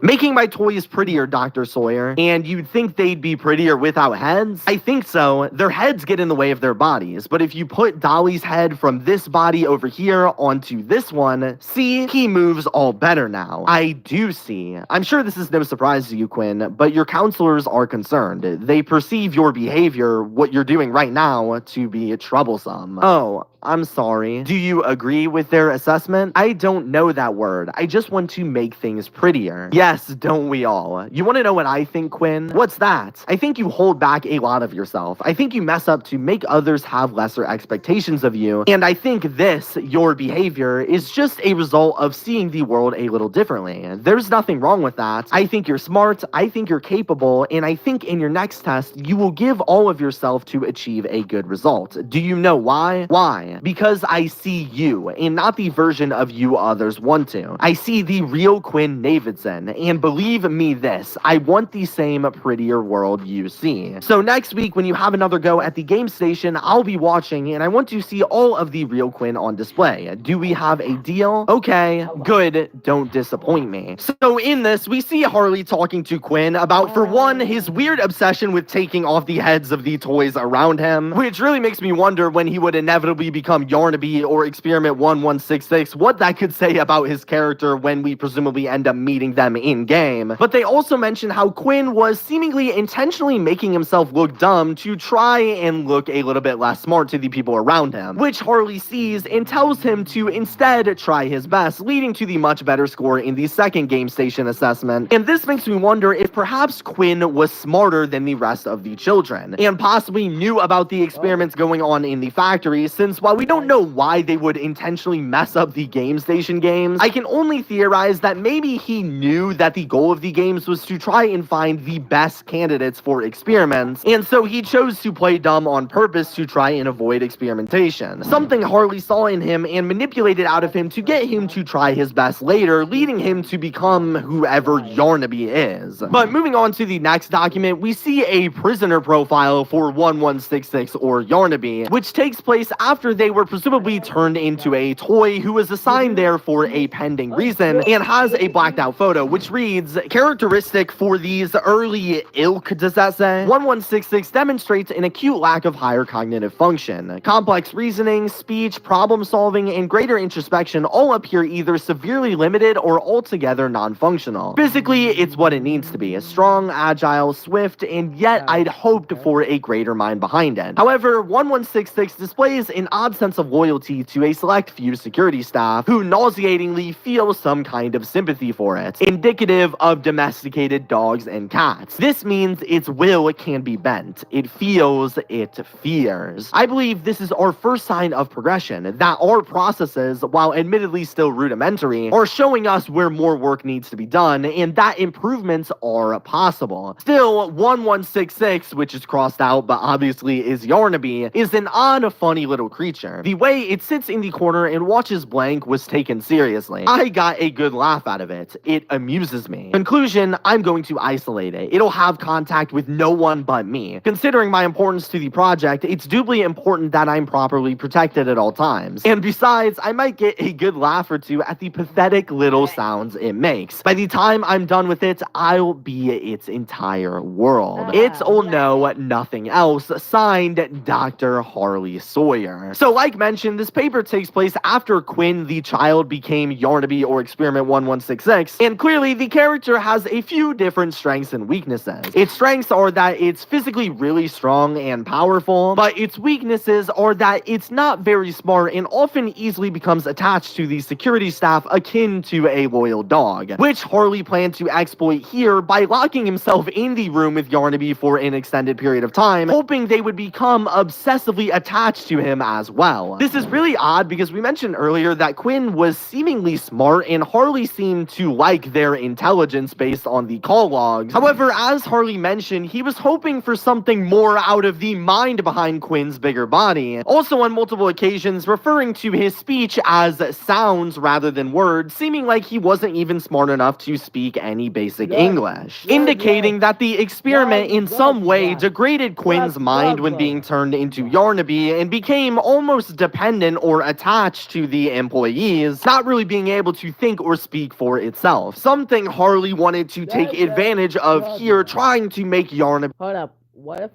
Making my toys prettier, Dr. Sawyer. And you'd think they'd be prettier without heads? I think so. Their heads get in the way of their bodies, but if you put Dolly's head from this body over here onto this one, see, he moves all better now. I do see. I'm sure this is no surprise to you, Quinn, but your counselors are concerned. They perceive your behavior, what you're doing right now, to be troublesome. Oh, I'm sorry. Do you agree with their assessment? I don't know that word. I just want to make things prettier. Yes, don't we all? You want to know what I think, Quinn? What's that? I think you hold back a lot of yourself. I think you mess up to make others have lesser expectations of you. And I think this, your behavior, is just a result of seeing the world a little differently. There's nothing wrong with that. I think you're smart. I think you're capable. And I think in your next test, you will give all of yourself to achieve a good result. Do you know why? Why? me. Because I see you, and not the version of you others want to. I see the real Quinn Davidson, and believe me this, I want the same prettier world you see. So next week, when you have another go at the game station, I'll be watching, and I want to see all of the real Quinn on display. Do we have a deal? Okay, good, don't disappoint me. So in this, we see Harley talking to Quinn about, for one, his weird obsession with taking off the heads of the toys around him, which really makes me wonder when he would inevitably become Yarnaby or Experiment 1166, what that could say about his character when we presumably end up meeting them in-game. But they also mention how Quinn was seemingly intentionally making himself look dumb to try and look a little bit less smart to the people around him, which Harley sees and tells him to instead try his best, leading to the much better score in the second game station assessment. And this makes me wonder if perhaps Quinn was smarter than the rest of the children, and possibly knew about the experiments going on in the factory, since while we don't know why they would intentionally mess up the game station games, I can only theorize that maybe he knew that the goal of the games was to try and find the best candidates for experiments, and so he chose to play dumb on purpose to try and avoid experimentation. Something Harley saw in him and manipulated out of him to get him to try his best later, leading him to become whoever Yarnaby is. But moving on to the next document, we see a prisoner profile for 1166 or Yarnaby, which takes place after they were presumably turned into a toy who was assigned there for a pending reason, and has a blacked out photo which reads, characteristic for these early ilk, does that say? 1166 demonstrates an acute lack of higher cognitive function. Complex reasoning, speech, problem solving, and greater introspection all appear either severely limited or altogether non-functional. Physically, it's what it needs to be, strong, agile, swift, and yet I'd hoped for a greater mind behind it. However, 1166 displays an odd sense of loyalty to a select few security staff who nauseatingly feel some kind of sympathy for it, indicative of domesticated dogs and cats. This means its will can be bent. It feels, it fears. I believe this is our first sign of progression, that our processes, while admittedly still rudimentary, are showing us where more work needs to be done, and that improvements are possible. Still, 1166, which is crossed out but obviously is Yarnaby, is an odd, funny little creature. The way it sits in the corner and watches blank was taken seriously. I got a good laugh out of it. It amuses me. Conclusion, I'm going to isolate it. It'll have contact with no one but me. Considering my importance to the project, it's doubly important that I'm properly protected at all times. And besides, I might get a good laugh or two at the pathetic little sounds it makes. By the time I'm done with it, I'll be its entire world. It'll know nothing else. Signed, Dr. Harley Sawyer. So like mentioned, this paper takes place after Quinn the child became Yarnaby or Experiment 1166, and clearly the character has a few different strengths and weaknesses. Its strengths are that it's physically really strong and powerful, but its weaknesses are that it's not very smart and often easily becomes attached to the security staff, akin to a loyal dog, which Harley planned to exploit here by locking himself in the room with Yarnaby for an extended period of time, hoping they would become obsessively attached to him as well. This is really odd because we mentioned earlier that Quinn was seemingly smart and Harley seemed to like their intelligence based on the call logs. However, as Harley mentioned, he was hoping for something more out of the mind behind Quinn's bigger body. Also on multiple occasions referring to his speech as sounds rather than words, seeming like he wasn't even smart enough to speak any basic English, indicating that the experiment in some way degraded Quinn's mind when being turned into Yarnaby and became almost dependent or attached to the employees, not really being able to think or speak for itself. Something Harley wanted to take advantage of here, trying to make Yarnaby. Hold up. What if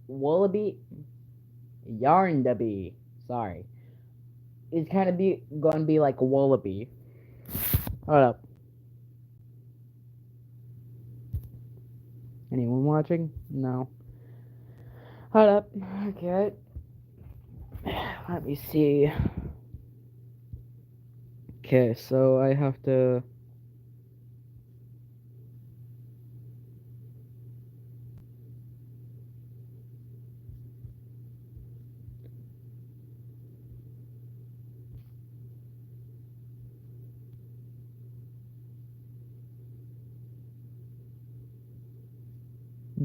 Wallaby Yarnaby, sorry, is kind of gonna be like a wallaby. Hold up. Anyone watching? No. Hold up. Okay. Let me see. Okay, so I have to.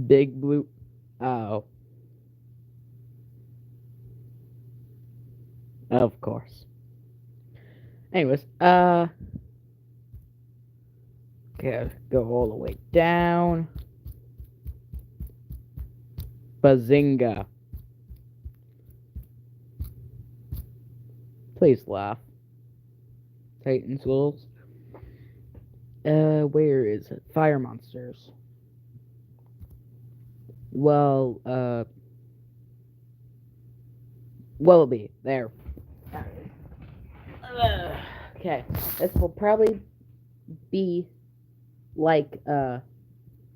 Big blue. Oh. Of course. Anyways, okay, go all the way down. Bazinga. Please laugh. Titan Souls. Where is it? Fire monsters. Well, Wallaby. There. Okay. This will probably be like,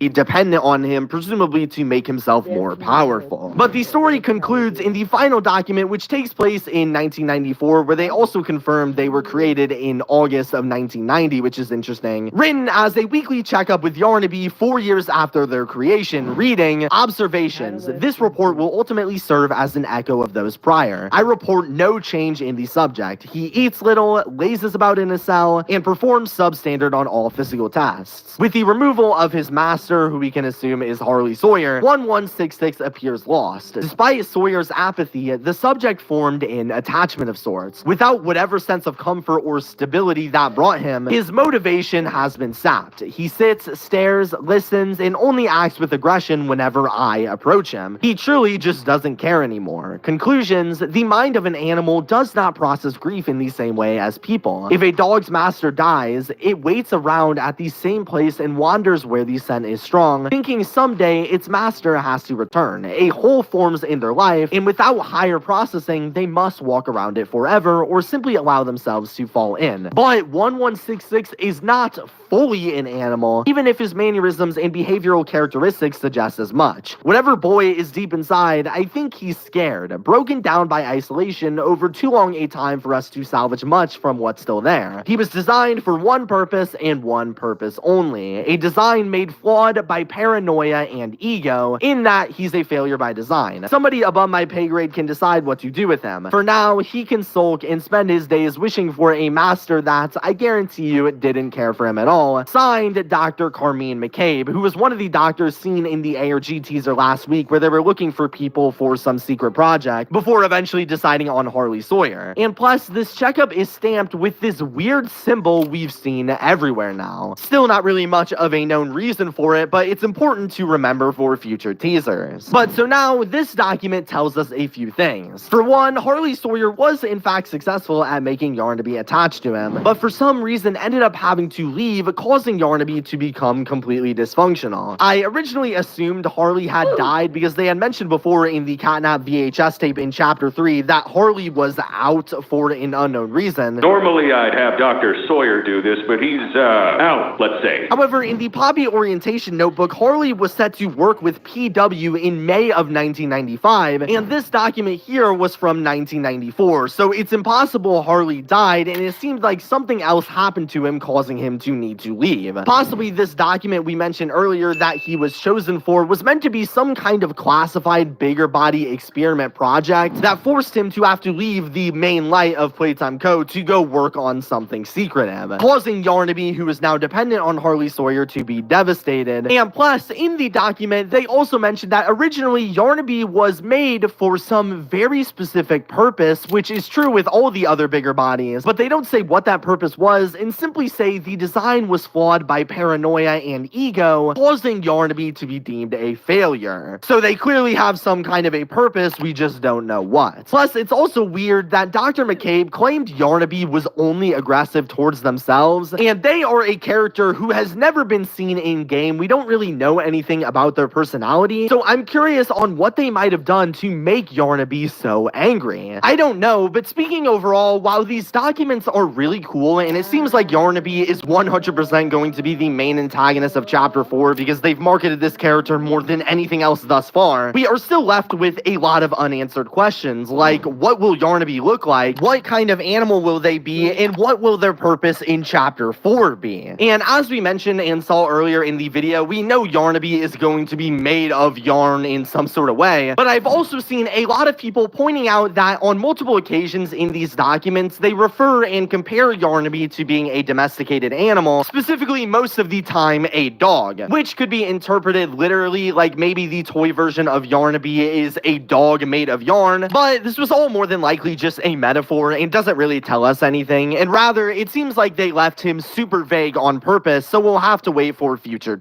dependent on him, presumably to make himself more powerful. But the story concludes in the final document, which takes place in 1994, where they also confirmed they were created in August of 1990, which is interesting. Written as a weekly checkup with Yarnaby 4 years after their creation, reading, "Observations. This report will ultimately serve as an echo of those prior. I report no change in the subject. He eats little, lazes about in a cell, and performs substandard on all physical tests. With the removal of his master, who we can assume is Harley Sawyer, 1166 appears lost. Despite Sawyer's apathy, the subject formed an attachment of sorts. Without whatever sense of comfort or stability that brought him, his motivation has been sapped. He sits, stares, listens, and only acts with aggression whenever I approach him. He truly just doesn't care anymore." Conclusions: the mind of an animal does not process grief in the same way as people. If a dog's master dies, it waits around at the same place and wanders where the scent is strong, thinking someday its master has to return. A hole forms in their life, and without higher processing, they must walk around it forever or simply allow themselves to fall in. But 1166 is not fully an animal, even if his mannerisms and behavioral characteristics suggest as much. Whatever boy is deep inside, I think he's scared, broken down by isolation over too long a time for us to salvage much from what's still there. He was designed for one purpose and one purpose only, a design made flawed by paranoia and ego, in that he's a failure by design. Somebody above my pay grade can decide what to do with him. For now, he can sulk and spend his days wishing for a master that, I guarantee you, didn't care for him at all. Signed, Dr. Carmine McCabe, who was one of the doctors seen in the ARG teaser last week where they were looking for people for some secret project, before eventually deciding on Harley Sawyer. And plus, this checkup is stamped with this weird symbol we've seen everywhere now. Still not really much of a known reason for it, but it's important to remember for future teasers. But so now, this document tells us a few things. For one, Harley Sawyer was in fact successful at making Yarnaby attached to him, but for some reason ended up having to leave, causing Yarnaby to become completely dysfunctional. I originally assumed Harley had died because they had mentioned before in the Catnap VHS tape in Chapter 3 that Harley was out for an unknown reason. Normally I'd have Dr. Sawyer do this, but he's, out, let's say. However, in the Poppy orientation notebook, Harley was set to work with PW in May of 1995, and this document here was from 1994, so it's impossible Harley died, and it seemed like something else happened to him, causing him to need to leave. Possibly this document we mentioned earlier that he was chosen for was meant to be some kind of classified bigger body experiment project that forced him to have to leave the main light of Playtime Co. to go work on something secretive, causing Yarnaby, who is now dependent on Harley Sawyer, to be devastated. And plus, in the document, they also mentioned that originally Yarnaby was made for some very specific purpose, which is true with all the other bigger bodies, but they don't say what that purpose was and simply say the design was flawed by paranoia and ego, causing Yarnaby to be deemed a failure. So they clearly have some kind of a purpose, we just don't know what. Plus, it's also weird that Dr. McCabe claimed Yarnaby was only aggressive towards themselves, and they are a character who has never been seen in-game. We don't really know anything about their personality, so I'm curious on what they might have done to make Yarnaby so angry. I don't know, but speaking overall, while these documents are really cool, and it seems like Yarnaby is 100% going to be the main antagonist of Chapter 4 because they've marketed this character more than anything else thus far, we are still left with a lot of unanswered questions, like what will Yarnaby look like, what kind of animal will they be, and what will their purpose in Chapter 4 be? And as we mentioned and saw earlier in the video media, we know Yarnaby is going to be made of yarn in some sort of way, but I've also seen a lot of people pointing out that on multiple occasions in these documents, they refer and compare Yarnaby to being a domesticated animal, specifically most of the time a dog, which could be interpreted literally like maybe the toy version of Yarnaby is a dog made of yarn, but this was all more than likely just a metaphor and doesn't really tell us anything, and rather, it seems like they left him super vague on purpose, so we'll have to wait for future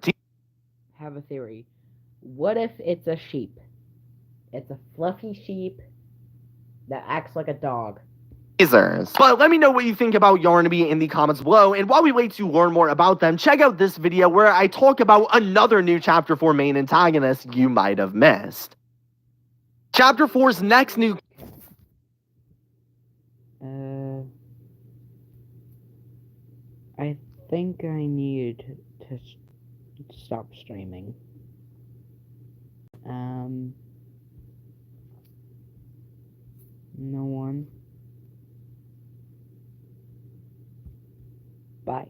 Have a theory. What if it's a sheep? It's a fluffy sheep that acts like a dog. teasers. But let me know what you think about Yarnaby in the comments below, and while we wait to learn more about them, check out this video where I talk about another new Chapter 4 main antagonist you might have missed. Chapter 4's next new... I think I need to stop streaming. No one. Bye.